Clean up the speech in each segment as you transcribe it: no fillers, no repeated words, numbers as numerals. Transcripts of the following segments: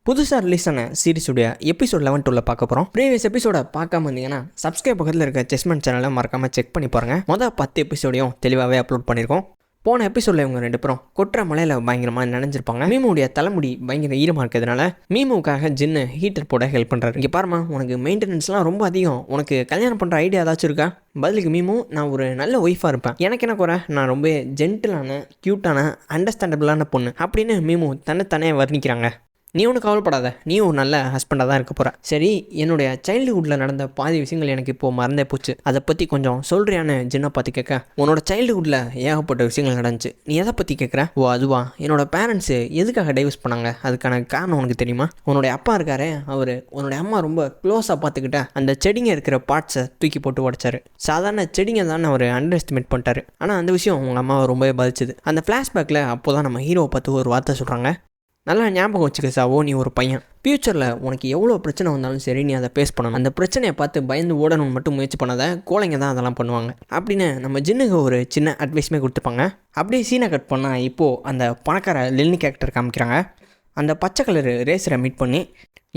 புதுசாக ரிலீஸ் ஆன சீரிஸுடைய எபிசோட் 11 பார்க்க போகிறோம். ப்ரீவியஸ் எபிசோட பார்க்காம இருந்தீங்கன்னா சப்ஸ்கிரைப் பக்கத்தில் இருக்க செஸ்மெண்ட் சேனலை மறக்காமல் செக் பண்ணி பாருங்கள். மொதல் 10 எபிசோடையும் தெளிவாகவே அப்லோட் பண்ணியிருக்கோம். போன எபிசோடில் இவங்க 2 பேரும் கொற்ற மலையில் பயங்கரமாக நினைஞ்சிருப்பாங்க. மீமுடைய தலைமுடி பயங்கர ஈரமாக இருக்கிறதுனால மீமுக்காக ஜின்னு ஹீட்டர் போட ஹெல்ப் பண்ணுறாரு. இங்கே பாருமா, உனக்கு மெயின்டெனன்ஸ்லாம் ரொம்ப அதிகம், உனக்கு கல்யாணம் பண்ணுற ஐடியா ஏதாச்சும் இருக்கா? பதிலுக்கு மீமு, நான் ஒரு நல்ல ஒய்ஃபாக இருப்பேன், எனக்கு என்ன குறை, நான் ரொம்ப ஜென்டிலான க்யூட்டான அண்டர்ஸ்டாண்டபிளான பொண்ணு அப்படின்னு மீமு தன்னைத்தானே வர்ணிக்கிறாங்க. நீ ஒன்றும் கவலைப்படாத, நீ ஒரு நல்ல ஹஸ்பண்டாக தான் இருக்க போகிற. சரி, என்னுடைய சைல்டுஹுட்டில் நடந்த பாதி விஷயங்கள் எனக்கு இப்போது மறந்தே போச்சு, அதை பற்றி கொஞ்சம் சொல்கிறியான்னு ஜின்னை பார்த்து கேட்க, உன்னோட சைல்டுஹுட்டில் ஏகப்பட்ட விஷயங்கள் நடந்துச்சு, நீ எதை பற்றி கேட்குற? ஓ அதுவா, என்னோட பேரண்ட்ஸு எதுக்காக டைவர்ஸ் பண்ணாங்க, அதுக்கான காரணம் உனக்கு தெரியுமா? உன்னுடைய அப்பா இருக்காரே, அவர் உன்னுடைய அம்மா ரொம்ப க்ளோஸாக பார்த்துக்கிட்ட அந்த செடிங்க இருக்கிற பார்ட்ஸை தூக்கி போட்டு உடைச்சாரு. சாதாரண செடிங்க தான் அவர் அண்டர் எஸ்டிமேட் பண்ணிட்டாரு. ஆனால் அந்த விஷயம் உங்கள் அம்மாவை ரொம்பவே பாதிச்சுது. அந்த ஃப்ளாஷ்பேக்கில் அப்போ தான் நம்ம ஹீரோவை பார்த்து ஒரு வார்த்தை சொல்கிறாங்க, நல்லா ஞாபகம் வச்சுக்க சாவோ, நீ ஒரு பையன், ஃப்யூச்சரில் உனக்கு எவ்வளோ பிரச்சனை வந்தாலும் சரி நீ அதை ஃபேஸ் பண்ணணும், அந்த பிரச்சனையை பார்த்து பயந்து ஓடணும்னு மட்டும் முயற்சி பண்ணாத, கோழைங்க தான் அதெல்லாம் பண்ணுவாங்க அப்படின்னு நம்ம ஜின்னுக்கு ஒரு சின்ன அட்வைஸுமே கொடுத்துருப்பாங்க. அப்படியே சீனை கட் பண்ணால் இப்போது அந்த பணக்கார லில்லி கேரக்டர் காமிக்கிறாங்க. அந்த பச்சை கலர் ரேஸரை மீட் பண்ணி,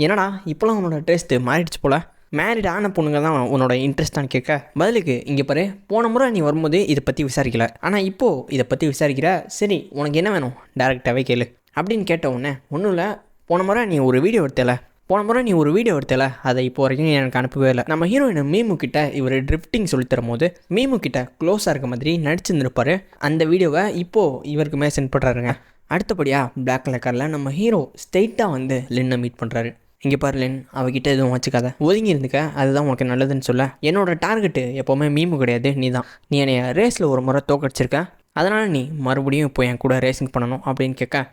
என்னடா இப்போலாம் உன்னோட டேஸ்ட்டு மாறிடுச்சு போல், மேரிட் ஆன பொண்ணுங்க தான் உன்னோட இன்ட்ரெஸ்டானு கேட்க, பதிலுக்கு இங்கே பாரு, போன முறை நீ வரும்போது இதை பற்றி விசாரிக்கல, ஆனால் இப்போது இதை பற்றி விசாரிக்கிற, சரி உனக்கு என்ன வேணும் டேரெக்டாகவே கேளு அப்படின்னு கேட்ட உடனே, ஒன்றும் இல்லை, போன முறை நீ ஒரு வீடியோ எடுத்தல அதை இப்போ வரைக்கும் எனக்கு அனுப்பவே இல்லை. நம்ம ஹீரோயின் மீமு கிட்ட இவர் ட்ரிஃப்டிங் சொல்லித்தரும் போது மீமு கிட்ட க்ளோஸாக இருக்க மாதிரி நடிச்சிருந்துருப்பாரு. அந்த வீடியோவை இப்போது இவருக்குமே சென்ட் பண்ணுறாருங்க. அடுத்தபடியாக பிளாக் கலர் காரில் நம்ம ஹீரோ ஸ்ட்ரெயிட்டாக வந்து லின்னை மீட் பண்ணுறாரு. இங்கே பாரு லின், அவகிட்ட எதுவும் வச்சுக்காத, ஒதுங்கி இருந்துக்க, அதுதான் உனக்கு நல்லதுன்னு சொல்ல, என்னோட டார்கெட்டு எப்போவுமே மீமு கிடையாது, நீ தான். நீ என்னைய ரேஸில் ஒரு முறை தோக்கடிச்சிருக்க, அதனால் நீ மறுபடியும் இப்போ என் கூட ரேசிங் பண்ணணும் அப்படின்னு கேட்க,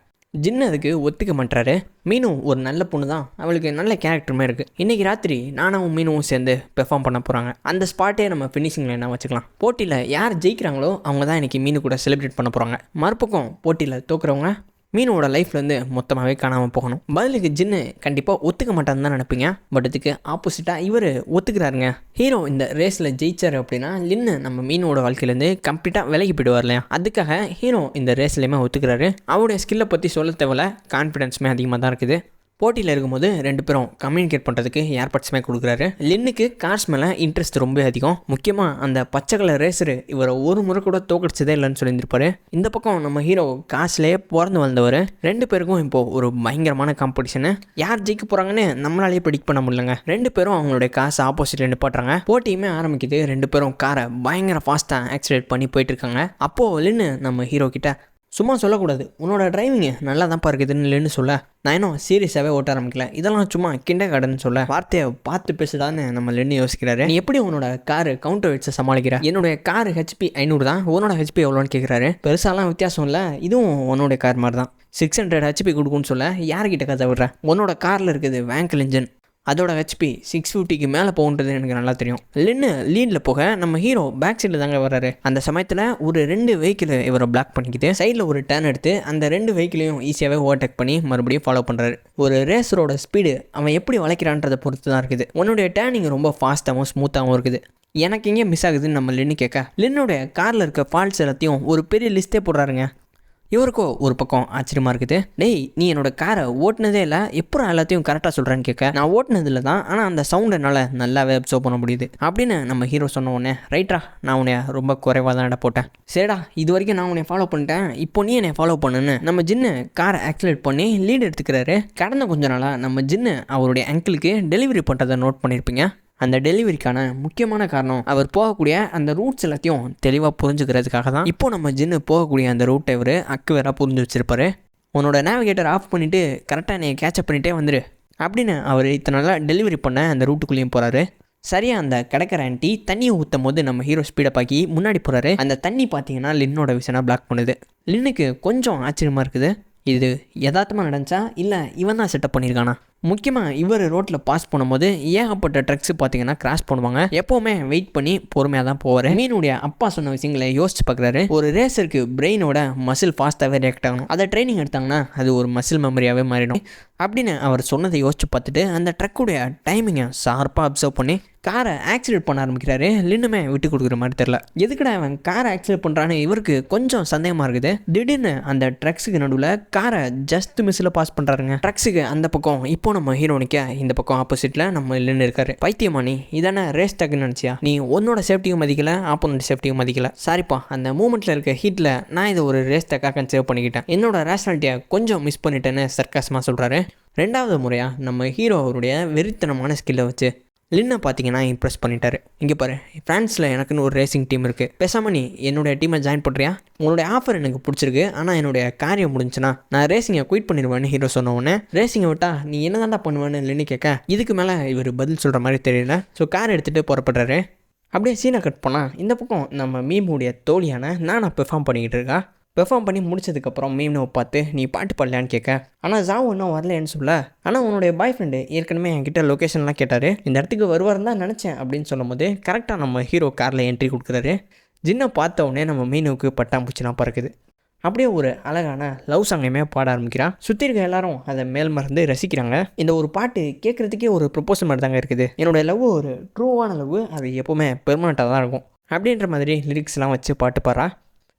ஜின்னு அதுக்கு ஒத்துக்க மாட்டாரு. மீனும் ஒரு நல்ல பொண்ணு தான், அவளுக்கு நல்ல கேரக்டருமே இருக்குது. இன்றைக்கி ராத்திரி நானும் மீனும் சேர்ந்து பெர்ஃபார்ம் பண்ண போகிறாங்க. அந்த ஸ்பாட்டே நம்ம ஃபினிஷிங்கில் என்ன வச்சுக்கலாம். போட்டியில் யார் ஜெயிக்கிறாங்களோ அவங்க தான் இன்றைக்கி மீனு கூட செலிப்ரேட் பண்ண போகிறாங்க. மறுபக்கம் போட்டியில் தோக்குறவங்க மீனோட லைஃப்லேருந்து மொத்தமாகவே காணாமல் போகணும். பதிலுக்கு ஜின்னு கண்டிப்பாக ஒத்துக்க மாட்டான்னு தான் நினைப்பீங்க. பட் இதுக்கு ஆப்போசிட்டாக இவர் ஒத்துக்கிறாருங்க. ஹீரோ இந்த ரேஸில் ஜெயிச்சார் அப்படின்னா லின்னு நம்ம மீனோட வாழ்க்கையிலேருந்து கம்ப்ளீட்டாக விலகி போயிடுவார் இல்லையா, அதுக்காக ஹீரோ இந்த ரேஸ்லேயுமே ஒத்துக்கிறாரு. அவருடைய ஸ்கில்லை பற்றி சொல்ல தேவையில்ல, கான்ஃபிடென்ஸுமே அதிகமாக தான் இருக்குது. போட்டியில் இருக்கும்போது 2 பேரும் கம்யூனிகேட் பண்ணுறதுக்கு ஏர்பட்ஸுமே கொடுக்குறாரு. லின்னுக்கு கார்ஸ் மேலே இன்ட்ரெஸ்ட் ரொம்ப அதிகம். முக்கியமாக அந்த பச்சை கலர் ரேஸரு இவரை ஒரு முறை கூட தோக்கடிச்சதே இல்லைன்னு சொல்லியிருந்திருப்பாரு. இந்த பக்கம் நம்ம ஹீரோ காசுலேயே பிறந்து வந்தவர். 2 பேருக்கும் இப்போது ஒரு பயங்கரமான காம்படிஷனு. யார் ஜெயிக்க போகிறாங்கன்னு நம்மளாலேயே ப்ரெடிக்ட் பண்ண முடியலங்க. 2 பேரும் அவங்களுடைய காசு ஆப்போசிட்டில் நிப்பாட்டுறாங்க. போட்டியுமே ஆரம்பிக்குது. 2 பேரும் காரை பயங்கர ஃபாஸ்ட்டாக ஆக்சிலேட் பண்ணி போயிட்டு இருக்காங்க. அப்போது லின்னு நம்ம ஹீரோ கிட்ட, சும்மா சொல்லக்கூடாது, உன்னோட டிரைவிங்கு நல்லா தான்ப்பா இருக்குதுன்னு இல்லைன்னு சொல்ல, நான் இன்னும் சீரியஸாகவே ஓட்ட ஆரம்பிக்கல, இதெல்லாம் சும்மா கிண்டர் கார்டன் சொல்ல, வார்த்தையை பார்த்து பேசுடான்னு நம்ம லென்னு யோசிக்கிறாரு. நீ எப்படி உன்னோட காரு கவுண்டர் வெயிட்ஸை சமாளிக்கிற? என்னுடைய காரு HP 500 தான், உன்னோட HP எவ்வளோன்னு கேட்குறாரு. பெருசாலாம் வித்தியாசம் இல்லை, இதுவும் உன்னோட கார் மாதிரி தான், 600 HP கொடுக்குன்னு சொல்ல, யார்கிட்ட கதை விடுற? உன்னோட காரில் இருக்குது வேங்கல் இன்ஜின், அதோட HP 650க்கு மேலே போகுன்றது எனக்கு நல்லா தெரியும். லின்னு லீடில் போக நம்ம ஹீரோ பேக் சைடில் தாங்க வர்றாரு. அந்த சமயத்தில் ஒரு 2 வெஹிக்கிள் இவரை பிளாக் பண்ணிக்கிட்டு சைடில் ஒரு டர்ன் எடுத்து அந்த 2 வெஹிக்கிளையும் ஈஸியாகவே ஓவர்டேக் பண்ணி மறுபடியும் ஃபாலோ பண்ணுறாரு. ஒரு ரேஸரோட ஸ்பீடு அவன் எப்படி வளைக்கிறான்றதை பொறுத்து தான் இருக்குது. உன்னுடைய டேர்னிங் ரொம்ப ஃபாஸ்ட்டாகவும் ஸ்மூத்தாகவும் இருக்குது. எனக்கு எங்கே மிஸ் ஆகுதுன்னு நம்ம லின்னு கேட்க, லின்னுடைய காரில் இருக்க ஃபால்ட்ஸ் எல்லாத்தையும் ஒரு பெரிய லிஸ்ட்டே போடுறாருங்க. இவருக்கோ ஒரு பக்கம் ஆச்சரியமாக இருக்குது. டேய், நீ என்னோட காரை ஓட்டினதே இல்லை, எப்போ எல்லாத்தையும் கரெக்டாக சொல்கிறேன்னு கேட்க, நான் ஓட்டினதில்லை தான், ஆனால் அந்த சவுண்ட் என்னால் நல்லாவே அப்சர்வ் பண்ண முடியுது அப்படின்னு நம்ம ஹீரோ சொன்ன உடனே, ரைட்டா, நான் உன்னை ரொம்ப குறைவாக தான் போட்டேன், சரிடா, இது வரைக்கும் நான் உன்னை ஃபாலோ பண்ணிட்டேன், இப்போ நீ என்னை ஃபாலோ பண்ணுன்னு நம்ம ஜின்னு காரை ஆக்சிலேட் பண்ணி லீட் எடுத்துக்கிறாரு. கடந்த கொஞ்ச நாளாக நம்ம ஜின்னு அவருடைய அங்கிளுக்கு டெலிவரி பண்ணுறதை நோட் பண்ணியிருப்பீங்க. அந்த டெலிவரிக்கான முக்கியமான காரணம் அவர் போகக்கூடிய அந்த ரூட்ஸ் எல்லாத்தையும் தெளிவாக புரிஞ்சுக்கிறதுக்காக தான். இப்போ நம்ம ஜின்னு போகக்கூடிய அந்த ரூட்டை இவர் அக்குவேராக புரிஞ்சு வச்சுருப்பாரு. உன்னோட நேவிகேட்டர் ஆஃப் பண்ணிவிட்டு கரெக்டாக என்னை கேட்சப் பண்ணிகிட்டே வந்துரு அப்படின்னு அவர் இத்தனை நாளாக டெலிவரி பண்ண அந்த ரூட்டுக்குள்ளேயும் போகிறாரு. சரியாக அந்த கிடைக்கிற ஆண்டி தண்ணியை ஊற்றும் போது நம்ம ஹீரோ ஸ்பீடை பாக்கி முன்னாடி போகிறாரு. அந்த தண்ணி பார்த்தீங்கன்னா லின்னோட விஷனாக பிளாக் பண்ணுது. லின்னுக்கு கொஞ்சம் ஆச்சரியமாக இருக்குது. இது யதார்த்தமாக நடந்துச்சா இல்லை இவன் தான் செட்டப் பண்ணியிருக்கானா? முக்கியமாக இவர் ரோட்டில் பாஸ் பண்ணும்போது ஏகப்பட்ட ட்ரக்ஸ் பார்த்தீங்கன்னா கிராஸ் பண்ணுவாங்க. எப்போவுமே வெயிட் பண்ணி பொறுமையாக தான் போவார். மீனுடைய அப்பா சொன்ன விஷயங்களை யோசிச்சு பார்க்குறாரு. ஒரு ரேஸருக்கு பிரெயினோட மசில் ஃபாஸ்ட்டாகவே ரியாக்ட் ஆகணும், அதை ட்ரைனிங் எடுத்தாங்கன்னா அது ஒரு மசில் மெமரியாகவே மாறிடும் அப்படின்னு அவர் சொன்னதை யோசிச்சு பார்த்துட்டு அந்த ட்ரக்குடைய டைமிங்கை ஷார்ப்பாக அப்சர்வ் பண்ணி காரை ஆக்சிடென்ட் பண்ண ஆரம்பிக்கிறாரு. லின்னுமே விட்டு கொடுக்குற மாதிரி தெரில. எதுக்குடா அவன் காரை ஆக்சிடென்ட் பண்ணுறான்னு இவருக்கு கொஞ்சம் சந்தேகமாக இருக்குது. திடீர்னு அந்த ட்ரக்ஸுக்கு நடுவில் காரை ஜஸ்ட் மிஸ்ஸில் பாஸ் பண்ணுறாருங்க. ட்ரக்ஸுக்கு அந்த பக்கம் இப்போ நம்ம ஹீரோனிக்க இந்த பக்கம் ஆப்போசிட்டில் நம்ம லின்னு இருக்காரு. பைத்தியமானி இதானே ரேஸ் டாக்குன்னு நினச்சியா? நீ உன்னோட சேஃப்டியும் மதிக்கல, ஆப்போனண்ட் சேஃப்டியும் மதிக்கல. சாரிப்பா, அந்த மூமெண்ட்டில் இருக்க ஹீட்டில் நான் இதை ஒரு ரேஸ் டாக்காக கன்சிடர் பண்ணிக்கிட்டேன். என்னோட ரேஷனாலிட்டியை கொஞ்சம் மிஸ் பண்ணிட்டேன்னு சர்க்காசமாக சொல்கிறாரு. ரெண்டாவது முறையாக நம்ம ஹீரோ அவருடைய வெறித்தனமான ஸ்கில்லை வச்சு லின்னை பார்த்தீங்கன்னா இம்ப்ரெஸ் பண்ணிட்டாரு. இங்கே பாரு, ஃப்ரான்ஸில் எனக்குன்னு ஒரு ரேசிங் டீம் இருக்குது, பேசாமல் நீ என்னுடைய டீமை ஜாயின் பண்ணுறியா? உன்னுடைய ஆஃபர் எனக்கு பிடிச்சிருக்கு, ஆனால் என்னுடைய காரியம் முடிஞ்சுன்னா நான் ரேசிங்கை குயிட் பண்ணிடுவேன்னு ஹீரோ சொன்ன உடனே, ரேசிங்கை விட்டா நீ என்ன தாண்டா பண்ணுவேன்னு லின்னு கேட்க இதுக்கு மேலே இவர் பதில் சொல்கிற மாதிரி தெரியல. ஸோ கார் எடுத்துகிட்டு புறப்படுறாரு. அப்படியே சீனை கட் பண்ணால் இந்த பக்கம் நம்ம மீமுடைய தோழியான நானா பெர்ஃபார்ம் பண்ணிக்கிட்டு இருக்கா. பெர்ஃபார்ம் பண்ணி முடிச்சதுக்கப்புறம் மீம்னு பார்த்து நீ பாட்டு பாடலான்னு கேட்க, ஆனால் ஜாவ் இன்னும் வரலன்னு சொல்ல. ஆனால் உன்னுடைய பாய் ஃப்ரெண்டு ஏற்கனவே என்கிட்ட லொக்கேஷன்லாம் கேட்டார், இந்த இடத்துக்கு வருவார்னு தான் நினச்சேன் அப்படின்னு சொல்லும் போது கரெக்டாக நம்ம ஹீரோ காரில் என்ட்ரி கொடுக்குறாரு. ஜின்னை பார்த்த உடனே நம்ம மீனுக்கு பட்டாம்பூச்சிலாம் பறக்குது. அப்படியே ஒரு அழகான லவ் சாங்கையுமே பாட ஆரம்பிக்கிறான். சுற்றி இருக்க எல்லாரும் அதை மேல் மறந்து ரசிக்கிறாங்க. இந்த ஒரு பாட்டு கேட்குறதுக்கே ஒரு ப்ரொப்போசல் மாதிரி தாங்க இருக்குது. என்னோடய லவ் ஒரு ட்ரூவான லவ், அது எப்போவுமே பெர்மனெண்ட்டாக தான் இருக்கும் அப்படின்ற மாதிரி லிரிக்ஸ்லாம் வச்சு பாட்டு பாடுறா.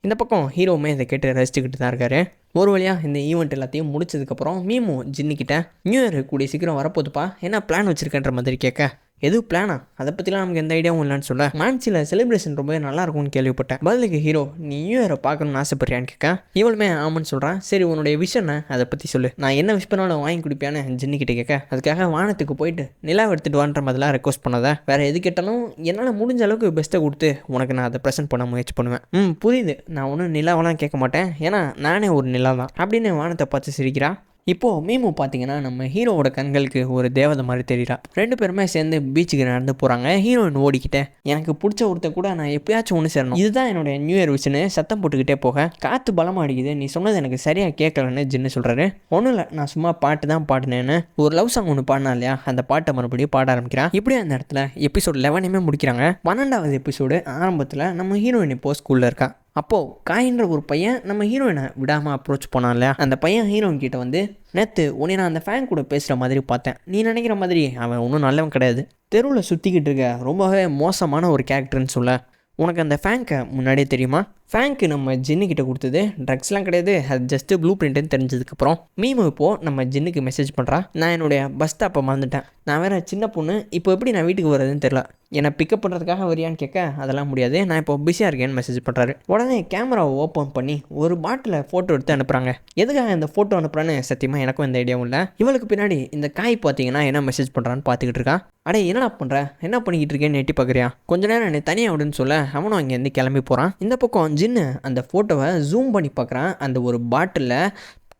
இந்த பக்கம் ஹீரோவுமே இதை கேட்டு ரசிச்சுக்கிட்டு தான் இருக்காரு. ஒரு வழியாக இந்த ஈவெண்ட் எல்லாத்தையும் முடிச்சதுக்கப்புறம் மீமு ஜின்னுக்கிட்ட நியூ இயர் கூடிய சீக்கிரம் வரப்போதுப்பா, என்ன பிளான் வச்சுருக்கேன்ற மாதிரி கேட்க, எது பிளானா? அதை பற்றிலாம் நமக்கு எந்த ஐடியாவும் இல்லைன்னு சொல்ல, மான்சியில் செலிப்ரேஷன் ரொம்ப நல்லாயிருக்கும்னு கேள்விப்பட்டேன். பதிலுக்கு ஹீரோ நீ நியூ இயரை பார்க்கணுன்னு ஆசைப்படுறியான்னு கேட்க, இவளுமே ஆமான்னு சொல்கிறான். சரி உன்னுடைய விஷனை அதை பற்றி சொல்லு, நான் என்ன விஷ் பண்ணாலும் வாங்கி கொடுப்பியான்னு ஜின்னுக்கிட்ட கேட்க, அதுக்காக வானத்துக்கு போயிட்டு நிலா எடுத்துகிட்டு வான்ற மாதிரிலாம் ரெக்வஸ்ட் பண்ணாத, வேறு எது கேட்டாலும் என்னால் முடிஞ்ச அளவுக்கு பெஸ்ட்டை கொடுத்து உனக்கு நான் அதை ப்ரெசென்ட் பண்ண முயற்சி பண்ணுவேன். புரியுது, நான் ஒன்றும் நிலாவெல்லாம் கேட்க மாட்டேன், ஏன்னா நானே ஒரு நிலா தான் அப்படின்னு வானத்தை பார்த்து சிரிக்கிறா. இப்போது மீமு பார்த்தீங்கன்னா நம்ம ஹீரோவோட கண்களுக்கு ஒரு தேவதை மாதிரி தெரியுறா. ரெண்டு பேருமே சேர்ந்து பீச்சுக்கு நடந்து போகிறாங்க. ஹீரோயின் ஓடிக்கிட்டே எனக்கு பிடிச்ச ஒருத்த கூட நான் எப்பயாச்சும் ஒன்று சேரணும், இதுதான் என்னுடைய நியூ இயர் விஷன்னு சத்தம் போட்டுக்கிட்டே போக, காற்று பலமாக அடிக்குது, நீ சொன்னது எனக்கு சரியாக கேட்கலன்னு ஜின்னு சொல்கிறாரு. ஒன்றும் இல்லை, நான் சும்மா பாட்டு தான் பாடினேன்னு ஒரு லவ் சாங் ஒன்று பாடினா இல்லையா, அந்த பாட்டை மறுபடியும் பாட ஆரம்பிக்கிறான். இப்படியே அந்த இடத்துல எபிசோட் 11 முடிக்கிறாங்க. 12வது எபிசோடு ஆரம்பத்தில் நம்ம ஹீரோயின் இப்போ ஸ்கூலில் இருக்கா. அப்போது காயின்ற ஒரு பையன் நம்ம ஹீரோயினை விடாமல் அப்ரோச் பண்ணான் இல்லையா, அந்த பையன் ஹீரோயின் கிட்ட வந்து, நேற்று உன்னை நான் அந்த ஃபேன் கூட பேசுகிற மாதிரி பார்த்தேன், நீ நினைக்கிற மாதிரி அவன் ஒன்றும் நல்லவன் கிடையாது, தெருவில் சுற்றிக்கிட்டு இருக்க ரொம்பவே மோசமான ஒரு கேரக்டர்னு சொல்ல, உனக்கு அந்த ஃபேங்க்கை முன்னாடியே தெரியுமா? ஃபேங்க்கு நம்ம ஜின்னுக்கிட்ட கொடுத்தது ட்ரக்ஸ்லாம் கிடையாது, அது ஜஸ்ட்டு ப்ளூ பிரிண்ட்டுன்னு தெரிஞ்சதுக்கப்புறம் மீமு இப்போது நம்ம ஜின்னுக்கு மெசேஜ் பண்ணுறா, நான் என்னுடைய பஸ் ஸ்டாப்பை மறந்துட்டேன், நான் வேறு சின்ன பொண்ணு, இப்போ எப்படி நான் வீட்டுக்கு வர்றதுன்னு தெரில, என்னை பிக்கப் பண்ணுறதுக்காக வரியான்னு கேட்க, அதெல்லாம் முடியாது, நான் இப்போ பிஸியாக இருக்கேன்னு மெசேஜ் பண்ணுறாரு. உடனே கேமராவை ஓப்பன் பண்ணி ஒரு பாட்டில் ஃபோட்டோ எடுத்து அனுப்புகிறாங்க. எதுக்காக இந்த ஃபோட்டோ அனுப்புகிறான்னு சத்தியமாக எனக்கும் எந்த ஐடியாவும் இல்லை. இவளுக்கு பின்னாடி இந்த காய் பார்த்தீங்கன்னா என்ன மெசேஜ் பண்ணுறான்னு பார்த்துக்கிட்டு இருக்கா. அடே என்னடா பண்ணுற, என்ன பண்ணிக்கிட்டு இருக்கேன்னு எட்டி பார்க்குறியா, கொஞ்ச நேரம் என்னை தனியாக விடுன்னு சொல்ல அவனும் அங்கேருந்து கிளம்பி போகிறான். இந்த பக்கம் ஜின்னு அந்த ஃபோட்டோவை ஜூம் பண்ணி பார்க்குறான். அந்த ஒரு பாட்டிலில்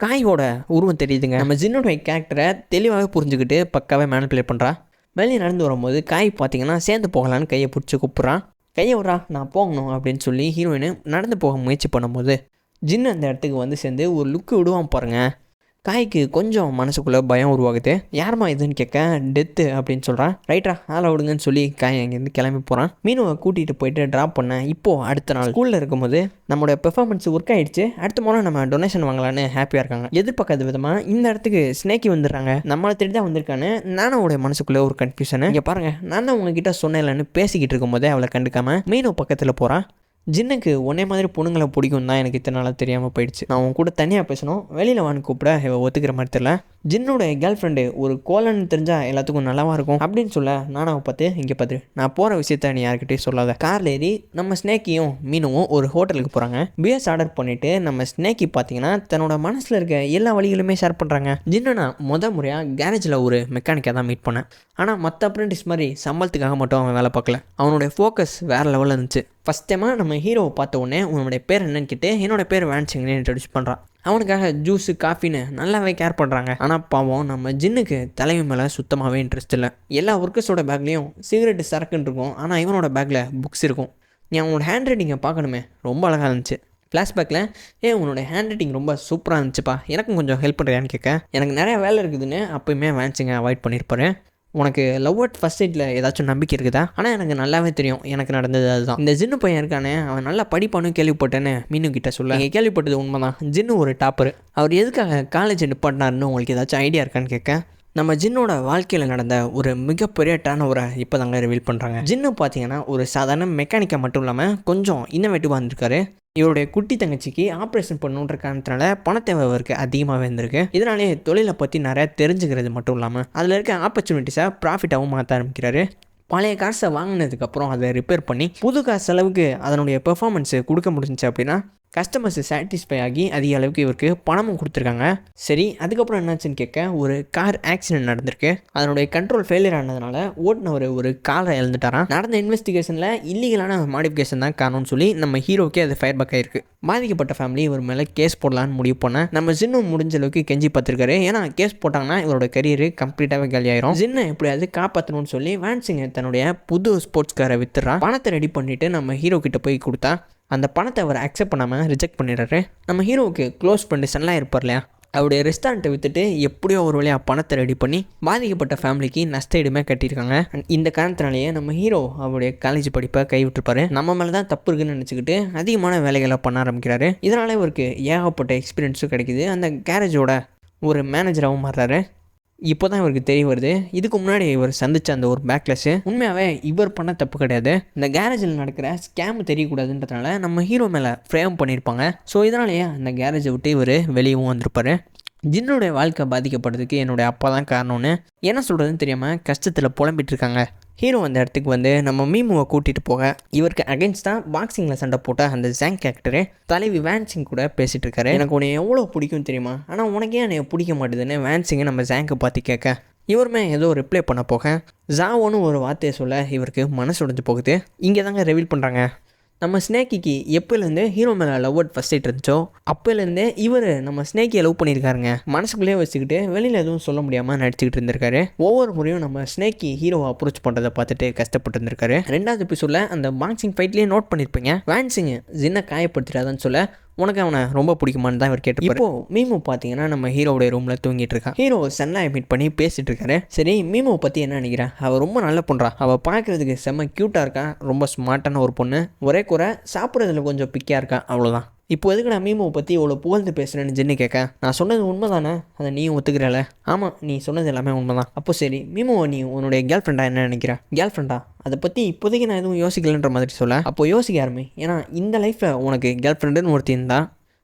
காயோட உருவம் தெரியுதுங்க. நம்ம ஜின்னோட கேரக்டரை தெளிவாகவே புரிஞ்சுக்கிட்டு பக்காவே மேனிபுலேட் பண்ணுறா. வெளியே நடந்து வரும்போது காய் பார்த்தீங்கன்னா சேர்ந்து போகலான்னு கையை பிடிச்சி கூப்பிட்றான். கையை விட்றா, நான் போகணும் அப்படின்னு சொல்லி ஹீரோயின் நடந்து போக முயற்சி பண்ணும்போது ஜின்னு அந்த இடத்துக்கு வந்து சேர்ந்து ஒரு லுக்கு விடுவான் பாருங்க. காய்க்கு கொஞ்சம் மனசுக்குள்ளே பயம் உருவாகுது. யாருமா இதுன்னு கேட்க, டெத்து அப்படின்னு சொல்கிறான். ரைட்டா ஆளை விடுங்கன்னு சொல்லி காய் அங்கேருந்து கிளம்பி போகிறான். மீனுவை கூட்டிகிட்டு போயிட்டு ட்ராப் பண்ண. இப்போது அடுத்த நாள் ஸ்கூலில் இருக்கும்போது நம்மளோட பெர்ஃபார்மன்ஸ் ஒர்க் ஆகிடுச்சு, அடுத்த முறை நம்ம டொனேஷன் வாங்கலான்னு ஹாப்பியாக இருக்காங்க. எதிர்பார்க்காத விதமாக இந்த இடத்துக்கு ஸ்னேக்கி வந்துடுறாங்க. நம்மளை தேடி தான் வந்திருக்கான்னு நானோட மனசுக்குள்ளே ஒரு கன்ஃபியூஷனு. இங்கே பாருங்கள், நான் தான் உங்ககிட்ட சொன்னேன்லன்னு பேசிக்கிட்டு இருக்கும்போதே அவளை கண்டுக்காமல் மீனு பக்கத்தில் போகிறான். ஜின்னுக்கு ஒன்னே மாதிரி பொண்ணுங்களை பிடிக்கும் தான் எனக்கு இத்தனை நாளாக தெரியாமல் போயிடுச்சு. நான் உன் கூட தனியாக பேசணும், வெளியில் வான்னு கூப்பிட இவ ஒத்துக்கிற மாதிரி தெரியல. ஜின்னோட கேர்ள் ஃப்ரெண்டு ஒரு கோலன்னு தெரிஞ்சால் எல்லாத்துக்கும் நல்லாவாக இருக்கும் அப்படின்னு சொல்ல, நானாவை பார்த்து இங்கே பார்த்து நான் போகிற விஷயத்த நீ யார்கிட்டையும் சொல்லாத. காரில் ஏறி நம்ம ஸ்னேக்கியும் மீனுவும் ஒரு ஹோட்டலுக்கு போகிறாங்க. பியர்ஸ் ஆர்டர் பண்ணிவிட்டு நம்ம ஸ்னேக்கி பார்த்தீங்கன்னா தன்னோட மனசில் இருக்க எல்லா வழிகளுமே ஷேர் பண்ணுறாங்க. ஜின்னு நான் முறையாக கேரேஜில் ஒரு மெக்கானிக்காக தான் மீட் பண்ணேன். ஆனால் மற்ற அப்ரெண்டிஸ் மாதிரி சம்பளத்துக்காக மட்டும் அவன் வேலை பார்க்கல. அவனுடைய ஃபோக்கஸ் வேறு லெவலில் இருந்துச்சு. ஃபஸ்ட் டைமாக நம்ம ஹீரோவை பார்த்த உடனே உன்னுடைய பேர் என்னன்னு கேட்டு என்னோடய பேர் வேன்சிங்னு இன்ட்ரடியூஸ் பண்ணுறான். அவனுக்காக ஜூஸு காஃபின்னு நல்லாவே கேர் பண்ணுறாங்க. ஆனால் பாவம் நம்ம ஜின்னுக்கு தலைவி மேலே சுத்தமாகவே இன்ட்ரெஸ்ட் இல்லை. எல்லா ஒர்க்கர்ஸோட பேக்லேயும் சிகரெட்டு சரக்குன்னு இருக்கும், ஆனால் இவனோட பேக்கில் புக்ஸ் இருக்கும். நீ அவனோட ஹேண்ட் ரைட்டிங்கை பார்க்கணுமே, ரொம்ப அழகாக இருந்துச்சு. ஃப்ளாஷ்பேக்கில் உன்னோட ஹேண்ட் ரைட்டிங் ரொம்ப சூப்பராக இருந்துச்சுப்பா, எனக்கும் கொஞ்சம் ஹெல்ப் பண்ணுறியான்னு கேட்க, எனக்கு நிறையா வேலை இருக்குதுன்னு அப்போயுமே வேன்சிங்கை அவாய்ட் பண்ணியிருப்பாரு. உனக்கு லவ் அட் ஃபர்ஸ்ட் சைட்டில் ஏதாச்சும் நம்பிக்கை இருக்குதா? ஆனால் எனக்கு நல்லாவே தெரியும் எனக்கு நடந்தது அதுதான். இந்த ஜின்னு பையன் இருக்கானே, அவன் நல்லா படிப்பானு கேள்விப்பட்டேன்னு மீனு கிட்ட சொல்ல, நீங்கள் கேள்விப்பட்டது உண்மை தான், ஜின்னு ஒரு டாப்பர். அவர் எதுக்காக காலேஜ் நிப்பாட்டினாருன்னு உங்களுக்கு ஏதாச்சும் ஐடியா இருக்கான்னு கேட்க, நம்ம ஜின்னோட வாழ்க்கையில் நடந்த ஒரு மிகப்பெரிய டர்ன் ஓவரை இப்போ தாங்க ரிவீல் பண்ணுறாங்க. ஜின்னு பார்த்தீங்கன்னா ஒரு சாதாரண மெக்கானிக்கை மட்டும் இல்லாமல் கொஞ்சம் இன்னோவேட்டிவாக இருந்திருக்காரு. இவருடைய குட்டி தங்கச்சிக்கு ஆப்ரேஷன் பண்ணுன்ற காரணத்தினால பணத்தேவை அவருக்கு அதிகமாகவே இருந்திருக்கு. இதனாலே தொழிலை பற்றி நிறையா தெரிஞ்சுக்கிறது மட்டும் இல்லாமல் அதில் இருக்க ஆப்பர்ச்சுனிட்டிஸை ப்ராஃபிட்டாகவும் மாற்ற ஆரம்பிக்கிறாரு. பழைய காசை வாங்கினதுக்கப்புறம் அதை ரிப்பேர் பண்ணி புது காசு அளவுக்கு அதனுடைய பெர்ஃபார்மன்ஸு கொடுக்க முடிஞ்சிச்சு அப்படின்னா கஸ்டமர்ஸு சாட்டிஸ்ஃபை ஆகி அதிக அளவுக்கு இவருக்கு பணமும் கொடுத்துருக்காங்க. சரி, அதுக்கப்புறம் என்னாச்சுன்னு கேட்க ஒரு கார் ஆக்சிடென்ட் நடந்திருக்கு. அதனுடைய கண்ட்ரோல் ஃபெயிலியர் ஆனதுனால ஓட்டுனவர் ஒரு காரை இழந்துட்டாராம். நடந்த இன்வெஸ்டிகேஷனில் இல்லீகலான மாடிஃபிகேஷன் தான் காரணம்னு சொல்லி நம்ம ஹீரோக்கே அது ஃபயர் பேக் ஆயிருக்கு. பாதிக்கப்பட்ட ஃபேமிலி இவர் மேலே கேஸ் போடலான்னு முடிவு பண்ண நம்ம ஜின்னும் முடிஞ்ச அளவுக்கு கெஞ்சி பார்த்துருக்காரு. ஏன்னா கேஸ் போட்டாங்கன்னா இவரோட கரியர் கம்ப்ளீட்டாகவே காலியாயிரும். ஜின்னை எப்படியாவது காப்பாற்றணும்னு சொல்லி வேன்சிங்க தன்னுடைய புது ஸ்போர்ட்ஸ் காரை வித்துறான். பணத்தை ரெடி பண்ணிவிட்டு நம்ம ஹீரோ கிட்ட போய் கொடுத்தா அந்த பணத்தை அவர் அக்செப்ட் பண்ணாமல் ரிஜெக்ட் பண்ணிடுறாரு. நம்ம ஹீரோவுக்கு க்ளோஸ் ஃப்ரெண்டு சன்லாம் இருப்பார் இல்லையா, அவருடைய ரெஸ்டாரண்ட்டை விற்றுட்டு எப்படியோ ஒரு வழியாக பணத்தை ரெடி பண்ணி பாதிக்கப்பட்ட ஃபேமிலிக்கு நஷ்ட ஈடுமே கட்டியிருக்காங்க. இந்த காரணத்தினாலேயே நம்ம ஹீரோ அவருடைய காலேஜ் படிப்பை கைவிட்டுருப்பாரு. நம்ம மேலே தான் தப்பு இருக்குன்னு நினச்சிக்கிட்டு அதிகமான வேலைகளை பண்ண ஆரம்பிக்கிறாரு. இதனால் இவருக்கு ஏகப்பட்ட எக்ஸ்பீரியன்ஸும் கிடைக்குது. அந்த கேரேஜோட ஒரு மேனேஜராகவும் மாறுறாரு. இப்போ தான் இவருக்கு தெரிய வருது, இதுக்கு முன்னாடி இவர் சந்தித்த அந்த ஒரு பேக்லெஸ்ஸு உண்மையாகவே இவர் பண்ண தப்பு கிடையாது. இந்த கேரேஜில் நடக்கிற ஸ்கேம் தெரியக்கூடாதுன்றதுனால நம்ம ஹீரோ மேலே ஃப்ரேம் பண்ணியிருப்பாங்க. ஸோ இதனாலேயே அந்த கேரேஜை விட்டு இவர் வெளியவும் வந்திருப்பார். ஜின்னுடைய வாழ்க்கை பாதிக்கப்படுறதுக்கு என்னுடைய அப்பா தான் காரணம்னு என்ன சொல்கிறதுன்னு தெரியாமல் கஷ்டத்தில் புலம்பிட்டு இருக்காங்க. ஹீரோ அந்த இடத்துக்கு வந்து நம்ம மீமுவை கூட்டிகிட்டு போக இவருக்கு அகென்ஸ்டாக பாக்ஸிங்கில் சண்டை போட்ட அந்த ஜாங் கேரக்டரு தலைவி வேன்சிங் கூட பேசிகிட்டு இருக்காரு. எனக்கு உன்னை எவ்வளோ பிடிக்கும் தெரியுமா, ஆனால் உனக்கே என்னை பிடிக்க மாட்டேதுன்னு வேன்சிங்கை நம்ம ஜாங்கை பார்த்து கேட்க இவருமே ஏதோ ரிப்ளை பண்ண போக ஜாவோன்னு ஒரு வார்த்தையை சொல்ல இவருக்கு மனசு உடைஞ்சு போகுது. இங்கே தாங்க ரிவீல் பண்ணுறாங்க நம்ம ஸ்னேக்கிக்கு எப்போலேருந்து ஹீரோ மேலே லவ் அட் ஃபர்ஸ்ட் சைட் இருந்துச்சோ அப்போலேருந்தே இவர் நம்ம ஸ்னேக்கியை லவ் பண்ணியிருக்காருங்க. மனசுக்குள்ளேயே வச்சுக்கிட்டு வெளியில் எதுவும் சொல்ல முடியாமல் நடிச்சுக்கிட்டு இருந்திருக்காரு. ஒவ்வொரு முறையும் நம்ம ஸ்னேக்கி ஹீரோவை அப்ரோச் பண்ணுறதை பார்த்துட்டு கஷ்டப்பட்டு இருந்திருக்காரு. 2வது எபிசோடில் அந்த பாக்ஸிங் ஃபைட்லேயே நோட் பண்ணியிருப்பீங்க, வேன்சிங் ஜின்னை காயப்படுத்திடாதான்னு சொல்ல உனக்கு அவனை ரொம்ப பிடிக்குமான்னு தான் இவர் கேட்டு. இப்போ மீமோ பார்த்தீங்கன்னா நம்ம ஹீரோடைய ரூமில் தூங்கிட்டு இருக்கான். ஹீரோ சன்லாயை மீட் பண்ணி பேசிட்டு இருக்காரு. சரி, மீமோ பற்றி என்ன நினைக்கிறேன், அவள் ரொம்ப நல்ல பொண்ணா, அவள் பார்க்குறதுக்கு செம்ம க்யூட்டாக இருக்கா, ரொம்ப ஸ்மார்ட்டான ஒரு பொண்ணு, ஒரே குறை சாப்பிட்றதுல கொஞ்சம் பிக்கியாக இருக்கா, அவ்வளோதான். இப்போ எதுக்கு நான் மீமோவை பற்றி இவ்வளோ புகழ்ந்து பேசுகிறேன்னு ஜின்னு கேட்க நான் சொன்னது உண்மை தானே, அதை நீயும் ஒத்துக்கிறல. ஆமாம், நீ சொன்னது எல்லாமே உண்மை தான். அப்போ சரி, மீமோவை நீ உன்னுடைய கேர்ள் ஃப்ரெண்டாக என்ன நினைக்கிறேன்? கேர்ள் ஃப்ரெண்டா, அதை பற்றி இப்போதைக்கு நான் எதுவும் யோசிக்கலன்ற மாதிரி சொல்ல. அப்போ யோசிக்க ஆரம்பி, ஏன்னா இந்த லைஃப்பில் உனக்கு கேர்ள் ஃப்ரெண்டுன்னு ஒருத்தி இருந்தா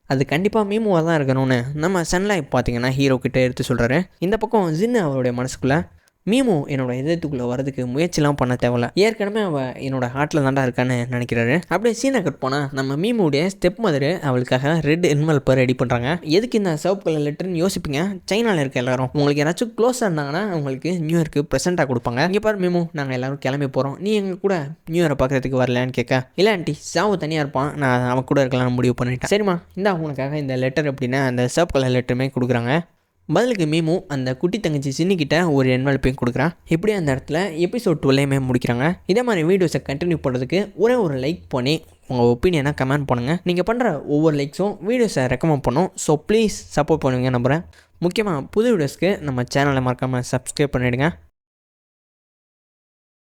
அது கண்டிப்பாக மீமோவாக தான் இருக்கணும்னு நம்ம சன்லைஃப் பார்த்தீங்கன்னா ஹீரோ கிட்டே எடுத்து சொல்கிறாரு. இந்த பக்கம் ஜின்னு அவருடைய மனசுக்குள்ளே மீமோ என்னோட இதயத்துக்குள்ளே வரதுக்கு முயற்சிலாம் பண்ண தேவையில்ல, ஏற்கனவே அவள் என்னோட ஹார்ட்டில் தாண்டா இருக்கான்னு நினைக்கிறாரு. அப்படியே சீனை கட் போனால் நம்ம மீமோடைய ஸ்டெப் மதர் அவளுக்காக ரெட் என்வெல்ப்பை ரெடி பண்ணுறாங்க. எதுக்கு இந்த சிவப்பு கலர் லெட்டர்னு யோசிப்பீங்க, சைனாவில் இருக்க எல்லாரும் உங்களுக்கு யாராச்சும் க்ளோஸாக இருந்தாங்கன்னா அவங்களுக்கு நியூ இயருக்கு ப்ரெசென்ட்டாக கொடுப்பாங்க. இங்கே பாரு மீமோ, நாங்கள் எல்லோரும் கிளம்பி போகிறோம், நீ எங்கள் கூட நியூ இயரை பார்க்குறதுக்கு வரலான்னு கேட்க, இல்லை ஆண்டி சாவு தனியாக இருப்பான், நான் அவன் கூட இருக்கலாம்னு முடிவு பண்ணிட்டேன். சரிம்மா, இந்தா உனக்காக இந்த லெட்டர் அப்படின்னா அந்த சிவப்பு கலர் லெட்டருமே கொடுக்குறாங்க. பதிலுக்கு மீமு அந்த குட்டி தங்கச்சி சின்னிக்கிட்ட ஒரு என்வெல்ப்பையும் கொடுக்குறான். இப்படி அந்த இடத்துல எபிசோட் 12 முடிக்கிறாங்க. இதே மாதிரி வீடியோஸை கண்டினியூ பண்ணுறதுக்கு ஒரு லைக் பண்ணி உங்கள் ஒப்பீனியனை கமெண்ட் பண்ணுங்கள். நீங்கள் பண்ணுற ஒவ்வொரு லைக்ஸும் வீடியோஸை ரெக்கமெண்ட் பண்ணும். ஸோ ப்ளீஸ் சப்போர்ட் பண்ணுவீங்க நம்புகிறேன். முக்கியமாக புது வீடியோஸ்க்கு நம்ம சேனலை மறக்காமல் சப்ஸ்கிரைப் பண்ணிவிடுங்க.